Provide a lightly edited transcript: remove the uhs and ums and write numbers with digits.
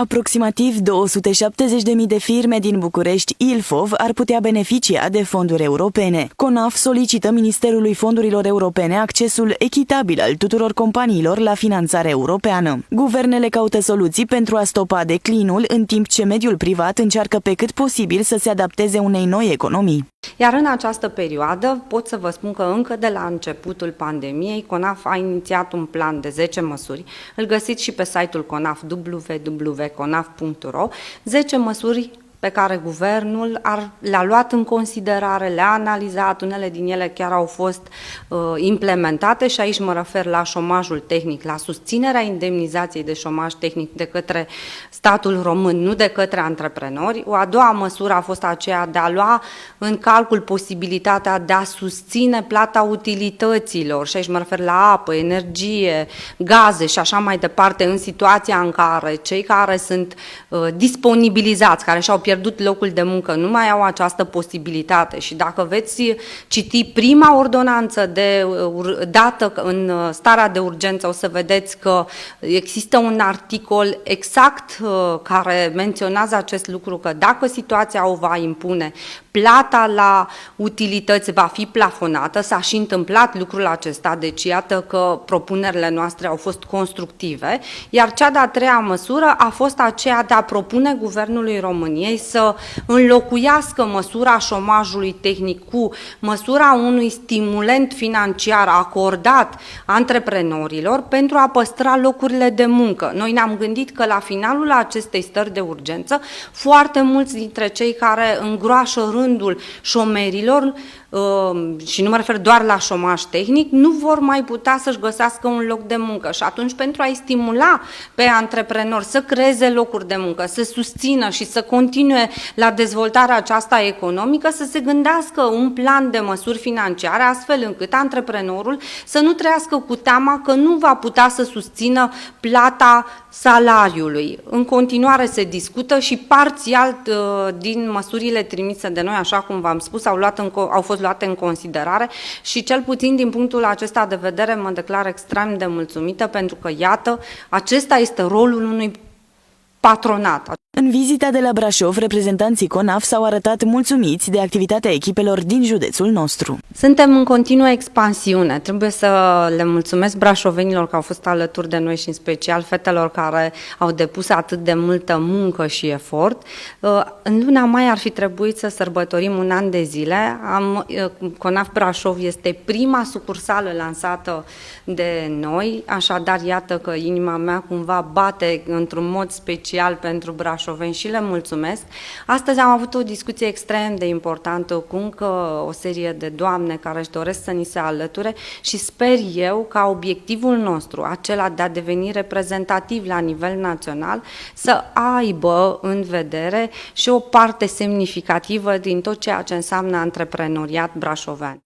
Aproximativ 270.000 de firme din București, Ilfov, ar putea beneficia de fonduri europene. CONAF solicită Ministerului Fondurilor Europene accesul echitabil al tuturor companiilor la finanțare europeană. Guvernele caută soluții pentru a stopa declinul, în timp ce mediul privat încearcă pe cât posibil să se adapteze unei noi economii. Iar în această perioadă pot să vă spun că încă de la începutul pandemiei, CONAF a inițiat un plan de 10 măsuri. Îl găsiți și pe site-ul CONAF, www.conaf.ro, 10 măsuri pe care guvernul le-a luat în considerare, le-a analizat, unele din ele chiar au fost implementate și aici mă refer la șomajul tehnic, la susținerea indemnizației de șomaj tehnic de către statul român, nu de către antreprenori. O a doua măsură a fost aceea de a lua în calcul posibilitatea de a susține plata utilităților, și aici mă refer la apă, energie, gaze și așa mai departe, în situația în care cei care sunt disponibilizați, care și-au pierdut locul de muncă, nu mai au această posibilitate. Și dacă veți citi prima ordonanță dată în starea de urgență, o să vedeți că există un articol exact care menționează acest lucru, că dacă situația o va impune, plata la utilități va fi plafonată. S-a și întâmplat lucrul acesta, deci iată că propunerile noastre au fost constructive, iar cea de-a treia măsură a fost aceea de a propune Guvernului României să înlocuiască măsura șomajului tehnic cu măsura unui stimulent financiar acordat antreprenorilor pentru a păstra locurile de muncă. Noi ne-am gândit că la finalul acestei stări de urgență, foarte mulți dintre cei care îngroașă rândul șomerilor, și nu mă refer doar la șomaj tehnic, nu vor mai putea să-și găsească un loc de muncă. Și atunci, pentru a-i stimula pe antreprenori să creeze locuri de muncă, să susțină și să continue la dezvoltarea aceasta economică, să se gândească un plan de măsuri financiare, astfel încât antreprenorul să nu trăiască cu teama că nu va putea să susțină plata salariului. În continuare se discută și parțial din măsurile trimise de noi, așa cum v-am spus, au fost luate în considerare și cel puțin din punctul acesta de vedere mă declar extrem de mulțumită, pentru că, iată, acesta este rolul unui patronat. În vizita de la Brașov, reprezentanții CONAF s-au arătat mulțumiți de activitatea echipelor din județul nostru. Suntem în continuă expansiune. Trebuie să le mulțumesc brașovenilor că au fost alături de noi și în special fetelor care au depus atât de multă muncă și efort. În luna mai ar fi trebuit să sărbătorim un an de zile. CONAF Brașov este prima sucursală lansată de noi, așadar iată că inima mea cumva bate într-un mod special pentru brașoveni și le mulțumesc. Astăzi am avut o discuție extrem de importantă cu încă o serie de doamne care își doresc să ni se alăture și sper eu ca obiectivul nostru, acela de a deveni reprezentativ la nivel național, să aibă în vedere și o parte semnificativă din tot ceea ce înseamnă antreprenoriat brașovean.